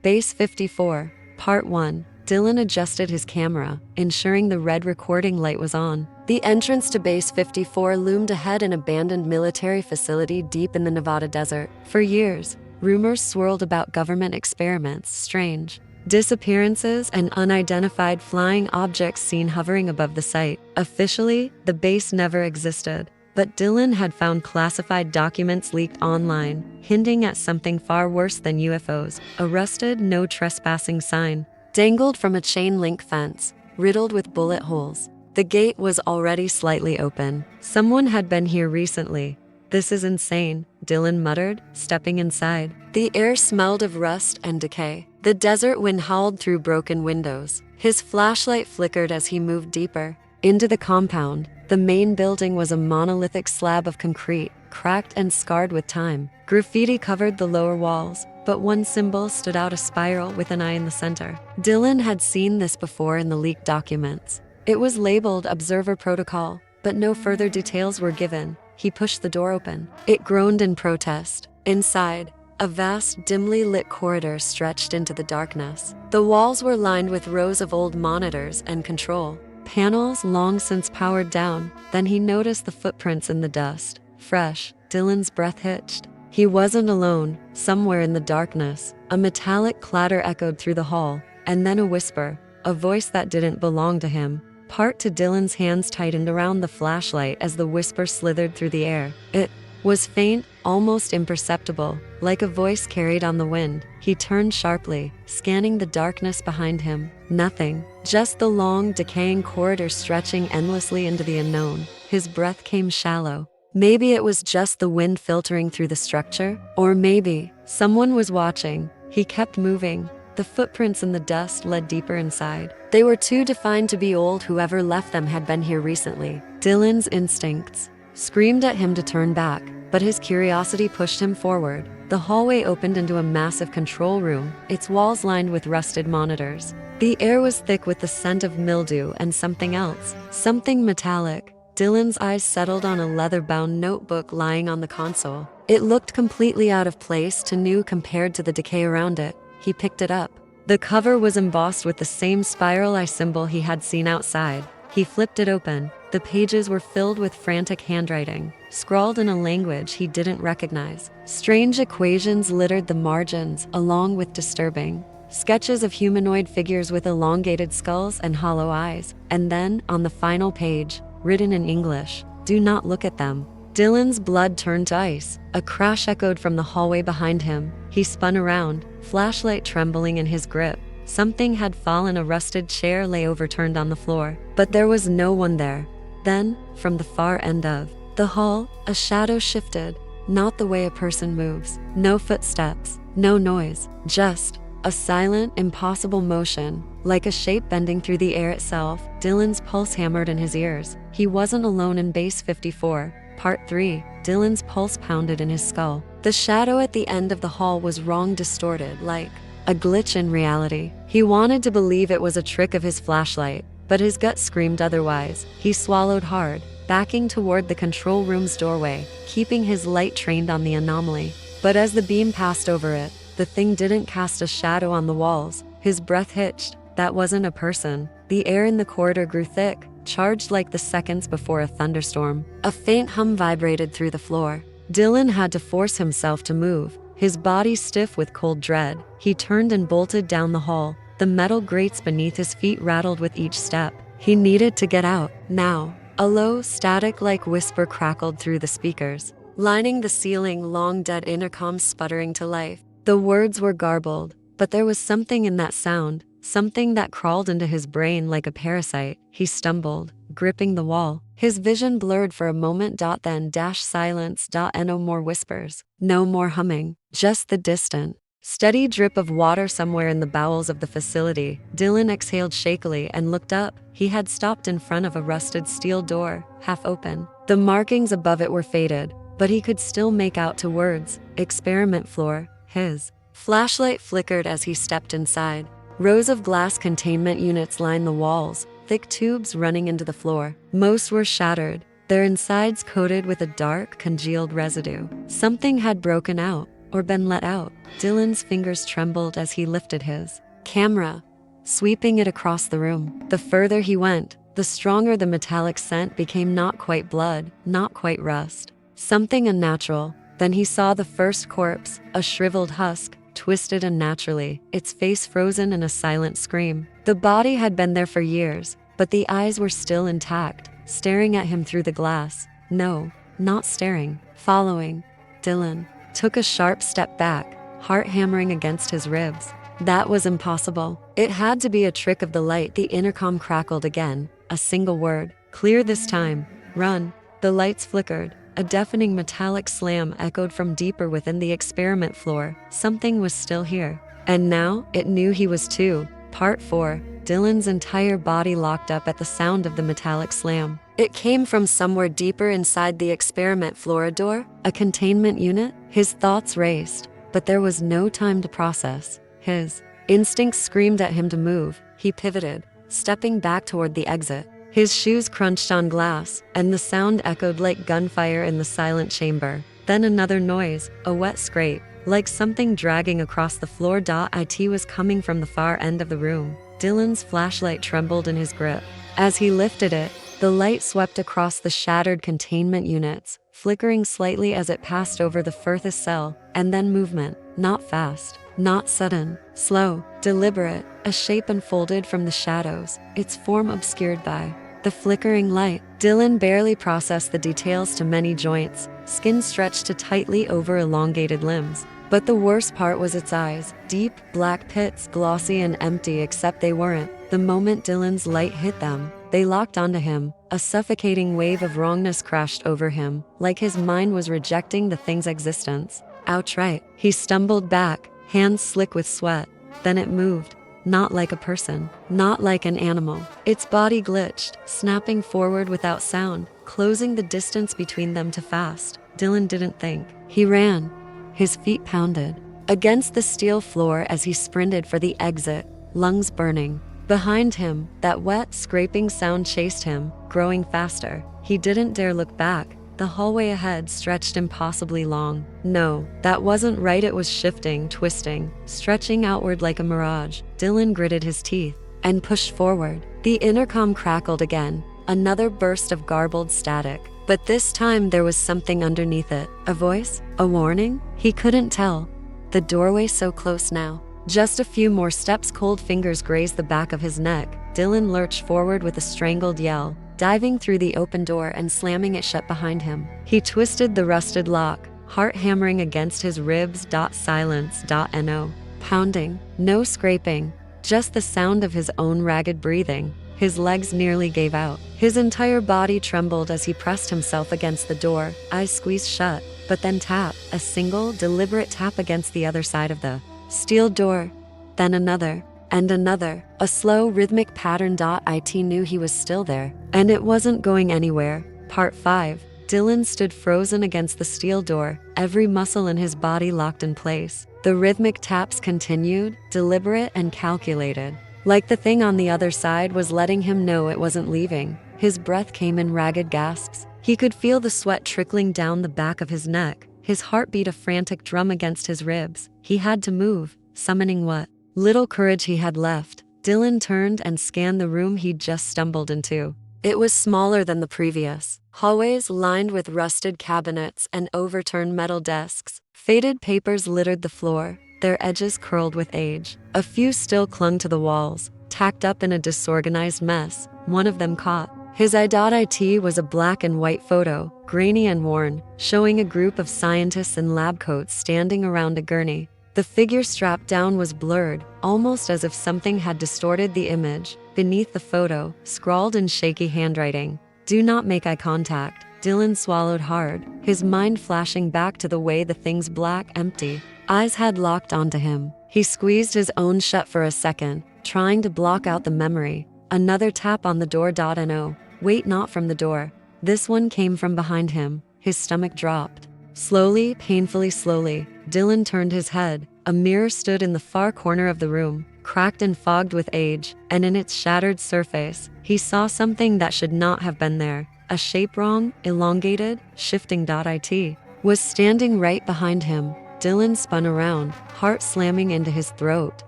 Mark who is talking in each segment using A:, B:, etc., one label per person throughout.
A: Base 54, Part 1. Dylan adjusted his camera, ensuring the red recording light was on. The entrance to Base 54 loomed ahead, an abandoned military facility deep in the Nevada desert. For years, rumors swirled about government experiments, strange disappearances, and unidentified flying objects seen hovering above the site. Officially, the base never existed, but Dylan had found classified documents leaked online, hinting at something far worse than UFOs. A rusted "no trespassing" sign dangled from a chain-link fence, riddled with bullet holes. The gate was already slightly open. Someone had been here recently. "This is insane," Dylan muttered, stepping inside. The air smelled of rust and decay. The desert wind howled through broken windows. His flashlight flickered as he moved deeper into the compound. The main building was a monolithic slab of concrete, cracked and scarred with time. Graffiti covered the lower walls, but one symbol stood out, a spiral with an eye in the center. Dylan had seen this before in the leaked documents. It was labeled Observer Protocol, but no further details were given. He pushed the door open. It groaned in protest. Inside, a vast, dimly lit corridor stretched into the darkness. The walls were lined with rows of old monitors and control panels long since powered down. Then he noticed the footprints in the dust. Fresh, Dylan's breath hitched. He wasn't alone. Somewhere in the darkness, a metallic clatter echoed through the hall, and then a whisper, a voice that didn't belong to him. Part to Dylan's hands tightened around the flashlight as the whisper slithered through the air. It was faint, almost imperceptible, like a voice carried on the wind. He turned sharply, scanning the darkness behind him. Nothing, just the long, decaying corridor stretching endlessly into the unknown. His breath came shallow. Maybe it was just the wind filtering through the structure, or maybe someone was watching. He kept moving. The footprints in the dust led deeper inside. They were too defined to be old. Whoever left them had been here recently. Dylan's instincts screamed at him to turn back, but his curiosity pushed him forward. The hallway opened into a massive control room, its walls lined with rusted monitors. The air was thick with the scent of mildew and something else, something metallic. Dylan's eyes settled on a leather-bound notebook lying on the console. It looked completely out of place, too new compared to the decay around it. He picked it up. The cover was embossed with the same spiral eye symbol he had seen outside. He flipped it open. The pages were filled with frantic handwriting, scrawled in a language he didn't recognize. Strange equations littered the margins, along with disturbing sketches of humanoid figures with elongated skulls and hollow eyes. And then, on the final page, written in English, "Do not look at them." Dylan's blood turned to ice. A crash echoed from the hallway behind him. He spun around, flashlight trembling in his grip. Something had fallen. A rusted chair lay overturned on the floor, but there was no one there. Then, from the far end of the hall, a shadow shifted, not the way a person moves. No footsteps, no noise, just a silent, impossible motion, like a shape bending through the air itself. Dylan's pulse hammered in his ears. He wasn't alone in Base 54. Part 3. Dylan's pulse pounded in his skull. The shadow at the end of the hall was wrong, distorted, like a glitch in reality. He wanted to believe it was a trick of his flashlight, but his gut screamed otherwise. He swallowed hard, backing toward the control room's doorway, keeping his light trained on the anomaly. But as the beam passed over it, the thing didn't cast a shadow on the walls. His breath hitched. That wasn't a person. The air in the corridor grew thick, charged like the seconds before a thunderstorm. A faint hum vibrated through the floor. Dylan had to force himself to move, his body stiff with cold dread. He turned and bolted down the hall. The metal grates beneath his feet rattled with each step. He needed to get out, now. A low, static-like whisper crackled through the speakers, lining the ceiling. Long dead intercoms sputtering to life. The words were garbled, but there was something in that sound, something that crawled into his brain like a parasite. He stumbled, gripping the wall. His vision blurred for a moment. Then silence. No more whispers, no more humming, just the distant, steady drip of water somewhere in the bowels of the facility. Dylan exhaled shakily and looked up. He had stopped in front of a rusted steel door, half open. The markings above it were faded, but he could still make out two words: experiment floor. His flashlight flickered as he stepped inside. Rows of glass containment units lined the walls, thick tubes running into the floor. Most were shattered, their insides coated with a dark, congealed residue. Something had broken out, or been let out. Dylan's fingers trembled as he lifted his camera, sweeping it across the room. The further he went, the stronger the metallic scent became. Not quite blood, not quite rust. Something unnatural. Then he saw the first corpse, a shriveled husk, twisted unnaturally, its face frozen in a silent scream. The body had been there for years, but the eyes were still intact, staring at him through the glass. No, not staring, following. Dylan took a sharp step back, heart hammering against his ribs. That was impossible. It had to be a trick of the light. The intercom crackled again. A single word. Clear this time. Run. The lights flickered. A deafening metallic slam echoed from deeper within the experiment floor. Something was still here. And now, it knew he was too. Part 4. Dylan's entire body locked up at the sound of the metallic slam. It came from somewhere deeper inside the experiment floor. A door? A containment unit? His thoughts raced, but there was no time to process. His instincts screamed at him to move. He pivoted, stepping back toward the exit. His shoes crunched on glass, and the sound echoed like gunfire in the silent chamber. Then another noise, a wet scrape, like something dragging across the floor. It was coming from the far end of the room. Dylan's flashlight trembled in his grip. As he lifted it, the light swept across the shattered containment units, flickering slightly as it passed over the furthest cell, and then movement, not fast, not sudden, slow, deliberate. A shape unfolded from the shadows, its form obscured by the flickering light. Dylan barely processed the details. To many joints, skin stretched to tightly over elongated limbs. But the worst part was its eyes, deep, black pits, glossy and empty, except they weren't. The moment Dylan's light hit them, they locked onto him. A suffocating wave of wrongness crashed over him, like his mind was rejecting the thing's existence outright. He stumbled back, hands slick with sweat. Then it moved. Not like a person, not like an animal. Its body glitched, snapping forward without sound, closing the distance between them too fast. Dylan didn't think. He ran. His feet pounded against the steel floor as he sprinted for the exit, lungs burning. Behind him, that wet, scraping sound chased him, growing faster. He didn't dare look back. The hallway ahead stretched impossibly long. No, that wasn't right. It was shifting, twisting, stretching outward like a mirage. Dylan gritted his teeth and pushed forward. The intercom crackled again, another burst of garbled static. But this time there was something underneath it. A voice? A warning? He couldn't tell. The doorway so close now. Just a few more steps. Cold fingers grazed the back of his neck. Dylan lurched forward with a strangled yell, diving through the open door and slamming it shut behind him. He twisted the rusted lock, heart hammering against his ribs. Silence. No pounding, no scraping, just the sound of his own ragged breathing. His legs nearly gave out. His entire body trembled as he pressed himself against the door, eyes squeezed shut. But then tap, a single, deliberate tap against the other side of the steel door. Then another. And another, a slow, rhythmic pattern. It knew he was still there, and it wasn't going anywhere. Part 5. Dylan stood frozen against the steel door, every muscle in his body locked in place. The rhythmic taps continued, deliberate and calculated, like the thing on the other side was letting him know it wasn't leaving. His breath came in ragged gasps. He could feel the sweat trickling down the back of his neck. His heart beat a frantic drum against his ribs. He had to move, summoning what little courage he had left. Dylan turned and scanned the room he'd just stumbled into. It was smaller than the previous. Hallways lined with rusted cabinets and overturned metal desks. Faded papers littered the floor, their edges curled with age. A few still clung to the walls, tacked up in a disorganized mess. One of them caught his eye. It was a black and white photo, grainy and worn, showing a group of scientists in lab coats standing around a gurney. The figure strapped down was blurred, almost as if something had distorted the image. Beneath the photo, scrawled in shaky handwriting, "Do not make eye contact." Dylan swallowed hard, his mind flashing back to the way the thing's black, empty eyes had locked onto him. He squeezed his own shut for a second, trying to block out the memory. Another tap on the door. No, wait, not from the door. This one came from behind him. His stomach dropped. Slowly, painfully slowly, Dylan turned his head. A mirror stood in the far corner of the room, cracked and fogged with age, and in its shattered surface, he saw something that should not have been there. A shape wrong, elongated, shifting. It was standing right behind him. Dylan spun around, heart slamming into his throat.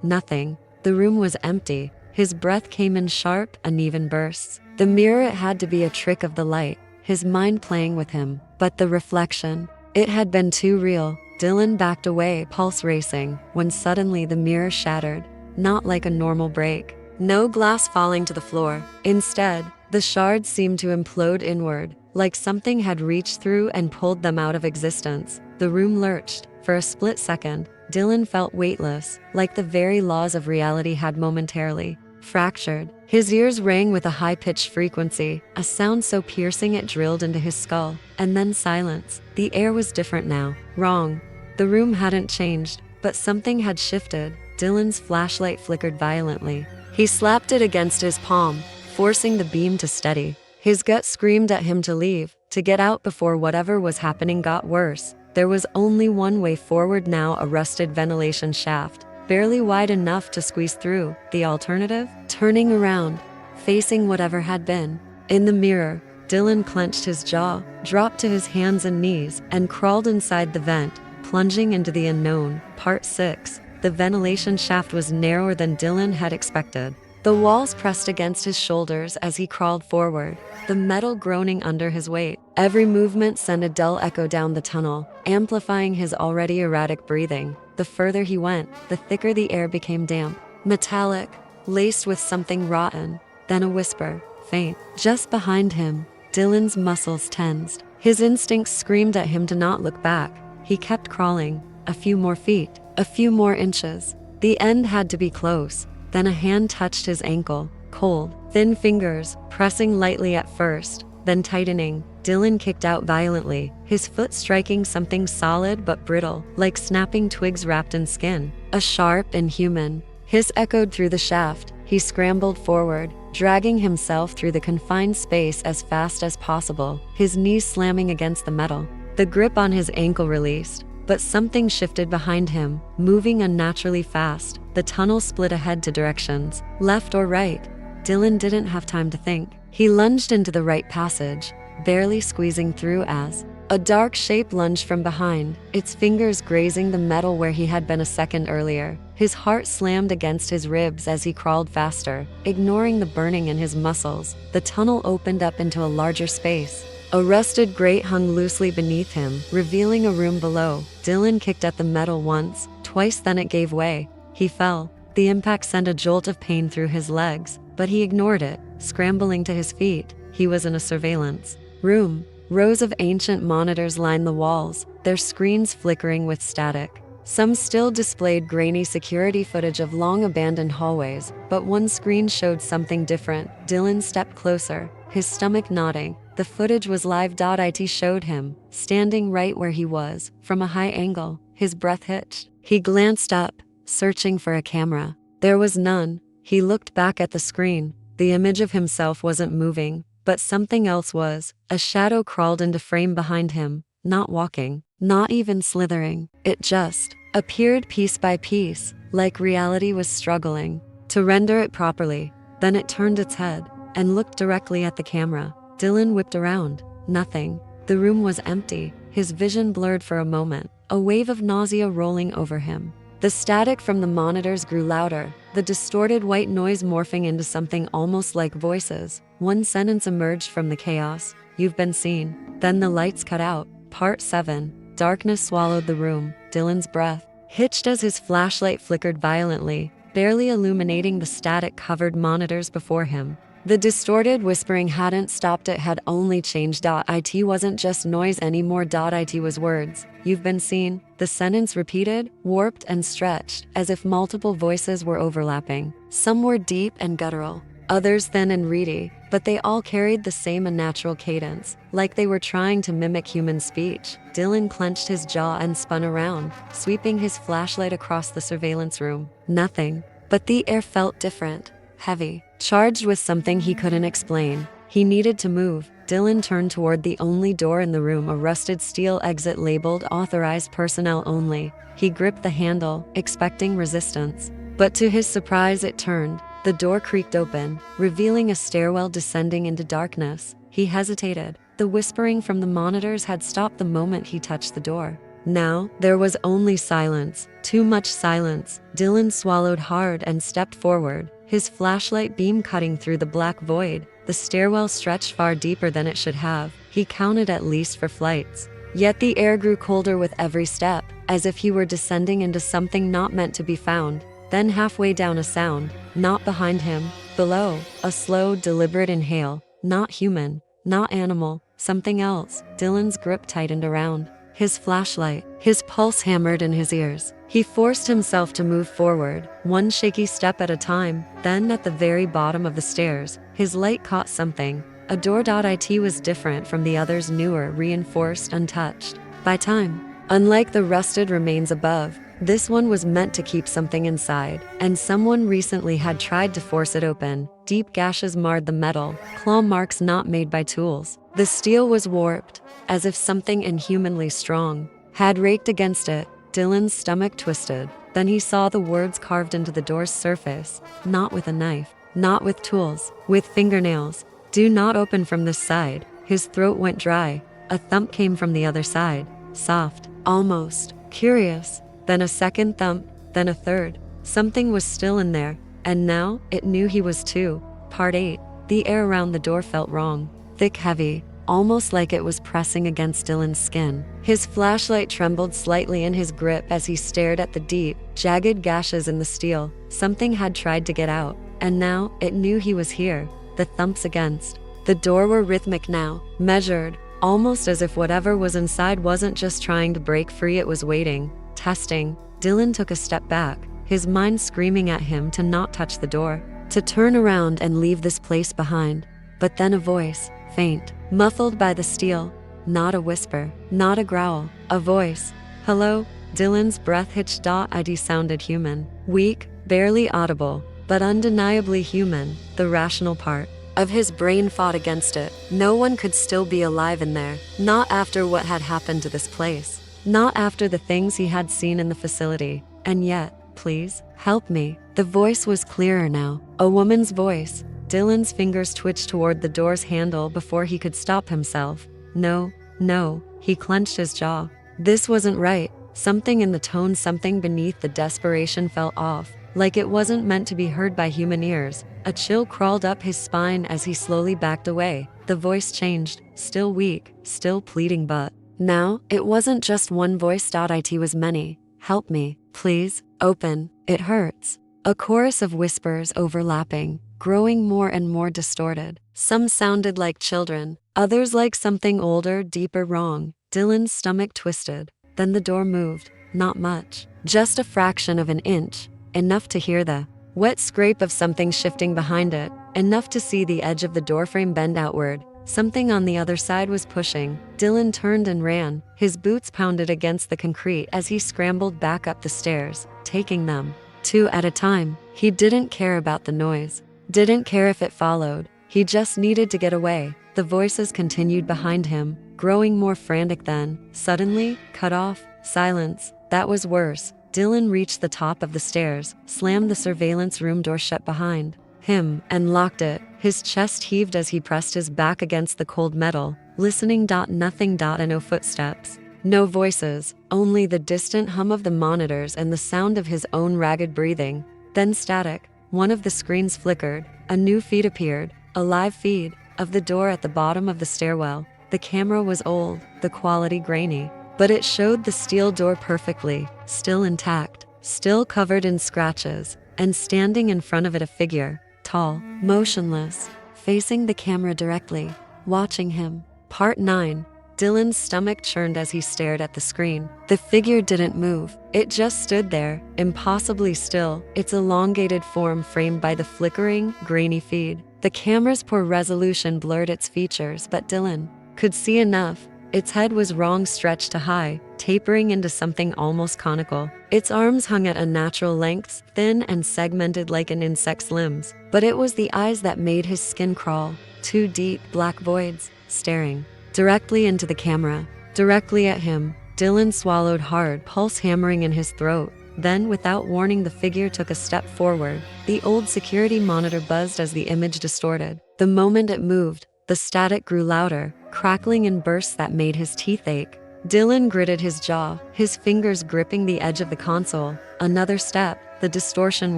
A: Nothing. The room was empty. His breath came in sharp, uneven bursts. The mirror, it had to be a trick of the light, his mind playing with him. But the reflection, it had been too real. Dylan backed away, pulse racing, when suddenly the mirror shattered. Not like a normal break. No glass falling to the floor. Instead, the shards seemed to implode inward, like something had reached through and pulled them out of existence. The room lurched. For a split second, Dylan felt weightless, like the very laws of reality had momentarily fractured. His ears rang with a high-pitched frequency, a sound so piercing it drilled into his skull. And then silence. The air was different now. Wrong. The room hadn't changed, but something had shifted. Dylan's flashlight flickered violently. He slapped it against his palm, forcing the beam to steady. His gut screamed at him to leave, to get out before whatever was happening got worse. There was only one way forward now, a rusted ventilation shaft, barely wide enough to squeeze through. The alternative? Turning around, facing whatever had been. In the mirror, Dylan clenched his jaw, dropped to his hands and knees, and crawled inside the vent, plunging into the unknown. Part 6. The ventilation shaft was narrower than Dylan had expected. The walls pressed against his shoulders as he crawled forward, the metal groaning under his weight. Every movement sent a dull echo down the tunnel, amplifying his already erratic breathing. The further he went, the thicker the air became, damp, metallic, laced with something rotten. Then a whisper, faint, just behind him. Dylan's muscles tensed. His instincts screamed at him to not look back. He kept crawling. A few more feet, a few more inches. The end had to be close. Then a hand touched his ankle, cold, thin fingers, pressing lightly at first, then tightening. Dylan kicked out violently, his foot striking something solid but brittle, like snapping twigs wrapped in skin. A sharp, inhuman hiss echoed through the shaft. He scrambled forward, dragging himself through the confined space as fast as possible, his knees slamming against the metal. The grip on his ankle released, but something shifted behind him, moving unnaturally fast. The tunnel split ahead to directions, left or right. Dylan didn't have time to think. He lunged into the right passage, barely squeezing through as a dark shape lunged from behind, its fingers grazing the metal where he had been a second earlier. His heart slammed against his ribs as he crawled faster, ignoring the burning in his muscles. The tunnel opened up into a larger space. A rusted grate hung loosely beneath him, revealing a room below. Dylan kicked at the metal once, twice, then it gave way. He fell. The impact sent a jolt of pain through his legs, but he ignored it, scrambling to his feet. He was in a surveillance room. Rows of ancient monitors lined the walls, their screens flickering with static. Some still displayed grainy security footage of long-abandoned hallways, but one screen showed something different. Dylan stepped closer, his stomach nodding. The footage was live. It showed him, standing right where he was, from a high angle, his breath hitched. He glanced up, searching for a camera. There was none. He looked back at the screen. The image of himself wasn't moving, but something else was. A shadow crawled into frame behind him, not walking, not even slithering. It just appeared piece by piece, like reality was struggling to render it properly. Then it turned its head and looked directly at the camera. Dylan whipped around. Nothing. The room was empty. His vision blurred for a moment, a wave of nausea rolling over him. The static from the monitors grew louder, the distorted white noise morphing into something almost like voices. One sentence emerged from the chaos. "You've been seen." Then the lights cut out. Part 7. Darkness swallowed the room. Dylan's breath hitched as his flashlight flickered violently, barely illuminating the static-covered monitors before him. The distorted whispering hadn't stopped, it had only changed. It wasn't just noise anymore. It was words. "You've been seen." The sentence repeated, warped and stretched, as if multiple voices were overlapping. Some were deep and guttural, others thin and reedy, but they all carried the same unnatural cadence, like they were trying to mimic human speech. Dylan clenched his jaw and spun around, sweeping his flashlight across the surveillance room. Nothing. But the air felt different. Heavy, charged with something he couldn't explain. He needed to move. Dylan turned toward the only door in the room, a rusted steel exit labeled "Authorized Personnel Only." He gripped the handle, expecting resistance. But to his surprise, it turned. The door creaked open, revealing a stairwell descending into darkness. He hesitated. The whispering from the monitors had stopped the moment he touched the door. Now, there was only silence. Too much silence. Dylan swallowed hard and stepped forward, his flashlight beam cutting through the black void. The stairwell stretched far deeper than it should have. He counted at least 4 flights. Yet the air grew colder with every step, as if he were descending into something not meant to be found. Then halfway down, a sound, not behind him, below, a slow, deliberate inhale. Not human, not animal, something else. Dylan's grip tightened around his flashlight, his pulse hammered in his ears. He forced himself to move forward, one shaky step at a time. Then at the very bottom of the stairs, his light caught something. A door. It was different from the others, newer, reinforced, untouched by time. Unlike the rusted remains above, this one was meant to keep something inside, and someone recently had tried to force it open. Deep gashes marred the metal, claw marks not made by tools. The steel was warped, as if something inhumanly strong had raked against it. Dylan's stomach twisted. Then he saw the words carved into the door's surface. Not with a knife, not with tools, with fingernails. Do not open from this side. His throat went dry. A thump came from the other side. Soft, almost curious. Then a second thump, then a third. Something was still in there, and now it knew he was too. Part 8. The air around the door felt wrong. Thick, heavy, almost like it was pressing against Dylan's skin. His flashlight trembled slightly in his grip as he stared at the deep, jagged gashes in the steel. Something had tried to get out, and now it knew he was here. The thumps against the door were rhythmic now, measured, almost as if whatever was inside wasn't just trying to break free, it was waiting, testing. Dylan took a step back, his mind screaming at him to not touch the door, to turn around and leave this place behind. But then a voice, faint, muffled by the steel. Not a whisper, not a growl, a voice. Hello? Dylan's breath hitched. It sounded human, weak, barely audible, but undeniably human. The rational part of his brain fought against it. No one could still be alive in there, not after what had happened to this place, not after the things he had seen in the facility. And yet, please, help me. The voice was clearer now, a woman's voice. Dylan's fingers twitched toward the door's handle before he could stop himself. No, no, he clenched his jaw. This wasn't right. Something in the tone, something beneath the desperation felt off, like it wasn't meant to be heard by human ears. A chill crawled up his spine as he slowly backed away. The voice changed, still weak, still pleading, but now it wasn't just one voice. It was many. Help me, please, open, it hurts. A chorus of whispers overlapping, growing more and more distorted. Some sounded like children, others like something older, deeper. Wrong. Dylan's stomach twisted. Then the door moved, not much, just a fraction of an inch, enough to hear the wet scrape of something shifting behind it, enough to see the edge of the doorframe bend outward. Something on the other side was pushing. Dylan turned and ran. His boots pounded against the concrete as he scrambled back up the stairs, taking them 2 at a time. He didn't care about the noise, didn't care if it followed. He just needed to get away. The voices continued behind him, growing more frantic. Then, suddenly, cut off, silence. That was worse. Dylan reached the top of the stairs, slammed the surveillance room door shut behind him, and locked it. His chest heaved as he pressed his back against the cold metal, listening. Nothing. No footsteps, no voices, only the distant hum of the monitors and the sound of his own ragged breathing. Then static. One of the screens flickered. A new feed appeared, a live feed of the door at the bottom of the stairwell. The camera was old, the quality grainy, but it showed the steel door perfectly, still intact, still covered in scratches, and standing in front of it a figure, tall, motionless, facing the camera directly, watching him. Part 9. Dylan's stomach churned as he stared at the screen. The figure didn't move. It just stood there, impossibly still, its elongated form framed by the flickering, grainy feed. The camera's poor resolution blurred its features, but Dylan could see enough. Its head was wrong, stretched to high, tapering into something almost conical. Its arms hung at unnatural lengths, thin and segmented like an insect's limbs. But it was the eyes that made his skin crawl. 2 deep, black voids, staring directly into the camera, directly at him. Dylan swallowed hard, pulse hammering in his throat. Then, without warning, the figure took a step forward. The old security monitor buzzed as the image distorted. The moment it moved, the static grew louder, crackling in bursts that made his teeth ache. Dylan gritted his jaw, his fingers gripping the edge of the console. Another step, the distortion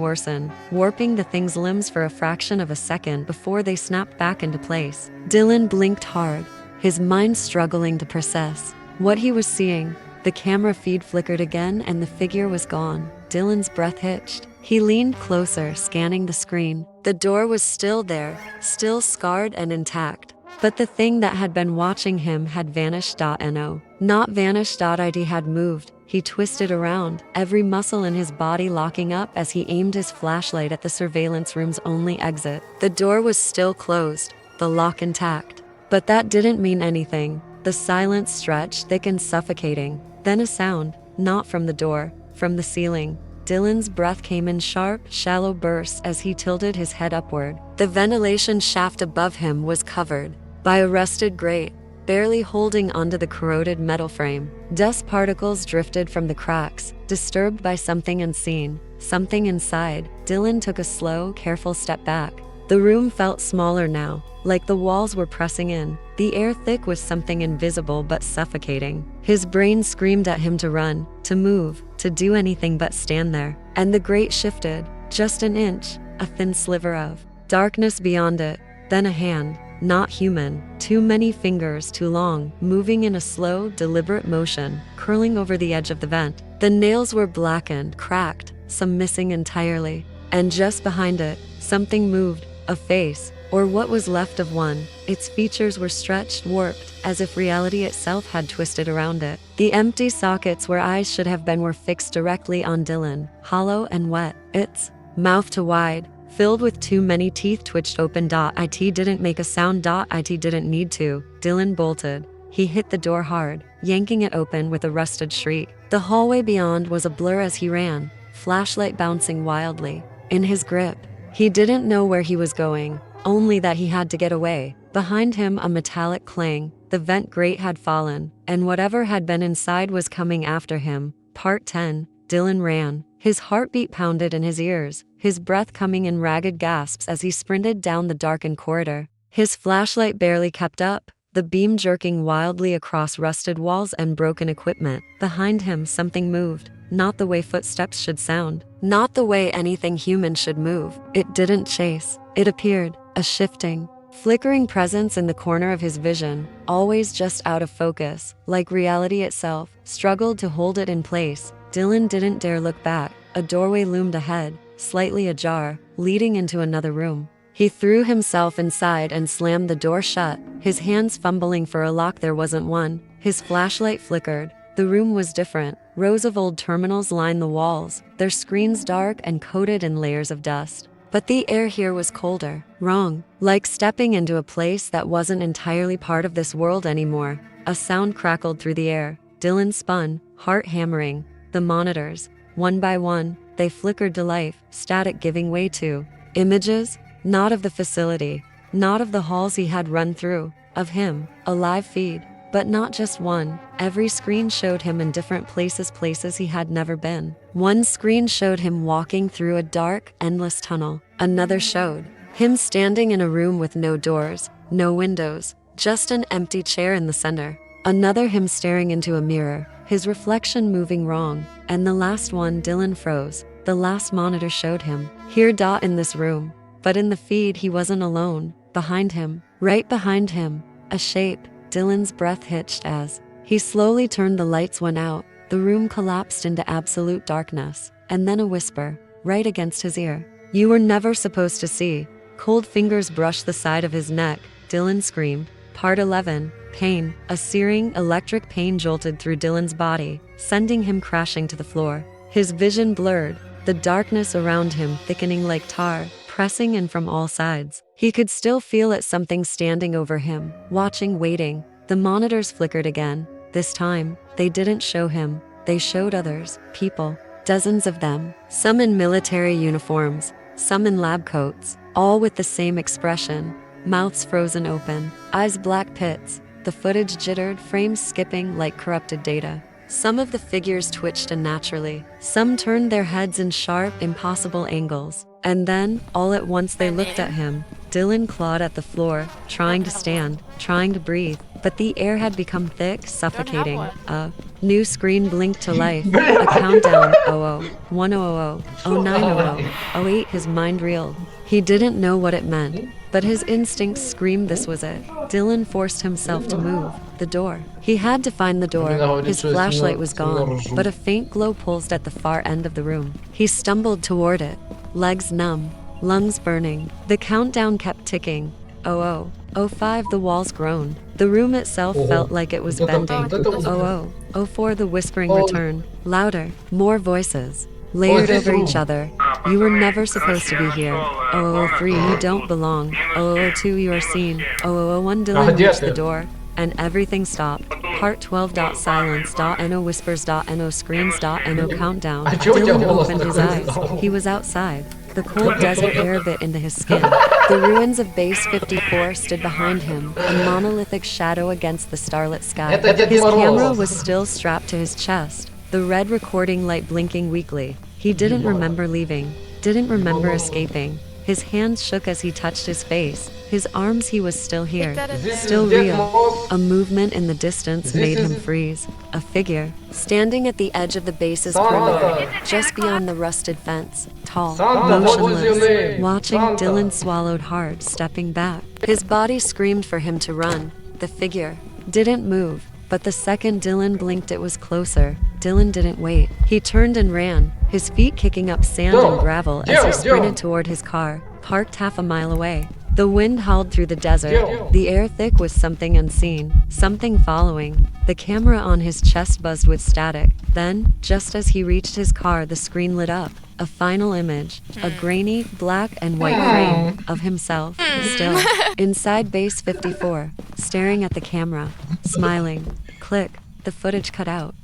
A: worsened, warping the thing's limbs for a fraction of a second before they snapped back into place. Dylan blinked hard, his mind struggling to process what he was seeing. The camera feed flickered again and the figure was gone. Dylan's breath hitched. He leaned closer, scanning the screen. The door was still there, still scarred and intact. But the thing that had been watching him had vanished. No, not vanished. It had moved. He twisted around, every muscle in his body locking up as he aimed his flashlight at the surveillance room's only exit. The door was still closed, the lock intact. But that didn't mean anything. The silence stretched thick and suffocating. Then a sound, not from the door, from the ceiling. Dylan's breath came in sharp, shallow bursts as he tilted his head upward. The ventilation shaft above him was covered by a rusted grate, barely holding onto the corroded metal frame. Dust particles drifted from the cracks, disturbed by something unseen, something inside. Dylan took a slow, careful step back. The room felt smaller now, like the walls were pressing in, the air thick with something invisible but suffocating. His brain screamed at him to run, to move, to do anything but stand there. And the grate shifted, just an inch, a thin sliver of darkness beyond it, then a hand. Not human, too many fingers, too long, moving in a slow, deliberate motion, curling over the edge of the vent. The nails were blackened, cracked, some missing entirely. And just behind it, something moved, a face, or what was left of one. Its features were stretched, warped, as if reality itself had twisted around it. The empty sockets where eyes should have been were fixed directly on Dylan, hollow and wet, its mouth too wide, filled with too many teeth twitched open. It didn't make a sound. It didn't need to. Dylan bolted. He hit the door hard, yanking it open with a rusted shriek. The hallway beyond was a blur as he ran, flashlight bouncing wildly in his grip. He didn't know where he was going, only that he had to get away. Behind him, a metallic clang. The vent grate had fallen, and whatever had been inside was coming after him. Part 10. Dylan ran. His heartbeat pounded in his ears, his breath coming in ragged gasps as he sprinted down the darkened corridor. His flashlight barely kept up, the beam jerking wildly across rusted walls and broken equipment. Behind him, something moved, not the way footsteps should sound, not the way anything human should move. It didn't chase. It appeared, a shifting, flickering presence in the corner of his vision, always just out of focus, like reality itself struggled to hold it in place. Dylan didn't dare look back. A doorway loomed ahead, slightly ajar, leading into another room. He threw himself inside and slammed the door shut, his hands fumbling for a lock. There wasn't one. His flashlight flickered. The room was different. Rows of old terminals lined the walls, their screens dark and coated in layers of dust. But the air here was colder, wrong, like stepping into a place that wasn't entirely part of this world anymore. A sound crackled through the air. Dylan spun, heart hammering. The monitors, one by one, they flickered to life, static giving way to images, not of the facility, not of the halls he had run through, of him, a live feed, but not just one. Every screen showed him in different places he had never been. One screen showed him walking through a dark, endless tunnel. Another showed him standing in a room with no doors, no windows, just an empty chair in the center. Another, him staring into a mirror, his reflection moving wrong. And the last one, Dylan froze. The last monitor showed him, here. In this room. But in the feed, he wasn't alone. Behind him, right behind him, a shape. Dylan's breath hitched as he slowly turned. The lights went out. The room collapsed into absolute darkness. And then a whisper, right against his ear. You were never supposed to see. Cold fingers brushed the side of his neck. Dylan screamed. Part 11. Pain. A searing, electric pain jolted through Dylan's body, sending him crashing to the floor. His vision blurred, the darkness around him thickening like tar, pressing in from all sides. He could still feel it, something standing over him, watching, waiting. The monitors flickered again. This time, they didn't show him. They showed others, people, dozens of them, some in military uniforms, some in lab coats, all with the same expression. Mouths frozen open, eyes black pits. The footage jittered, frames skipping like corrupted data. Some of the figures twitched unnaturally. Some turned their heads in sharp, impossible angles. And then, all at once, they looked at him. Dylan clawed at the floor, trying to stand, trying to breathe. but the air had become thick, suffocating. A new screen blinked to life. A countdown. 00, 100, 0900, 08. His mind reeled. He didn't know what it meant, but his instincts screamed this was it. Dylan forced himself to move. The door. He had to find the door. His flashlight was gone, but a faint glow pulsed at the far end of the room. He stumbled toward it, legs numb, lungs burning. The countdown kept ticking. 00, 05. The walls groaned. The room itself felt like it was bending. 00, 04. The whispering returned. Louder, more voices, layered over each other. You were never supposed to be here. 0003. You don't belong. 0002. You are seen. 0001. Dylan reached the door, and everything stopped. Part 12. Silence.no whispers.no screens.no countdown. Dylan opened his eyes. He was outside. The cold desert air bit into his skin. The ruins of Base 54 stood behind him, a monolithic shadow against the starlit sky. His camera was still strapped to his chest, the red recording light blinking weakly. He didn't remember leaving, didn't remember escaping. His hands shook as he touched his face. His arms, he was still here, still real. A movement in the distance made him freeze. A figure, standing at the edge of the base's perimeter, just beyond the rusted fence, tall, motionless. Watching, Dylan swallowed hard, stepping back. His body screamed for him to run. The figure didn't move, but the second Dylan blinked, it was closer. Dylan didn't wait. He turned and ran, his feet kicking up sand and gravel as he sprinted toward his car, parked half a mile away. The wind howled through the desert, the air thick with something unseen, something following. The camera on his chest buzzed with static. Then, just as he reached his car, the screen lit up. A final image, a grainy, black and white frame of himself, still, inside Base 54, staring at the camera, smiling. Click, the footage cut out.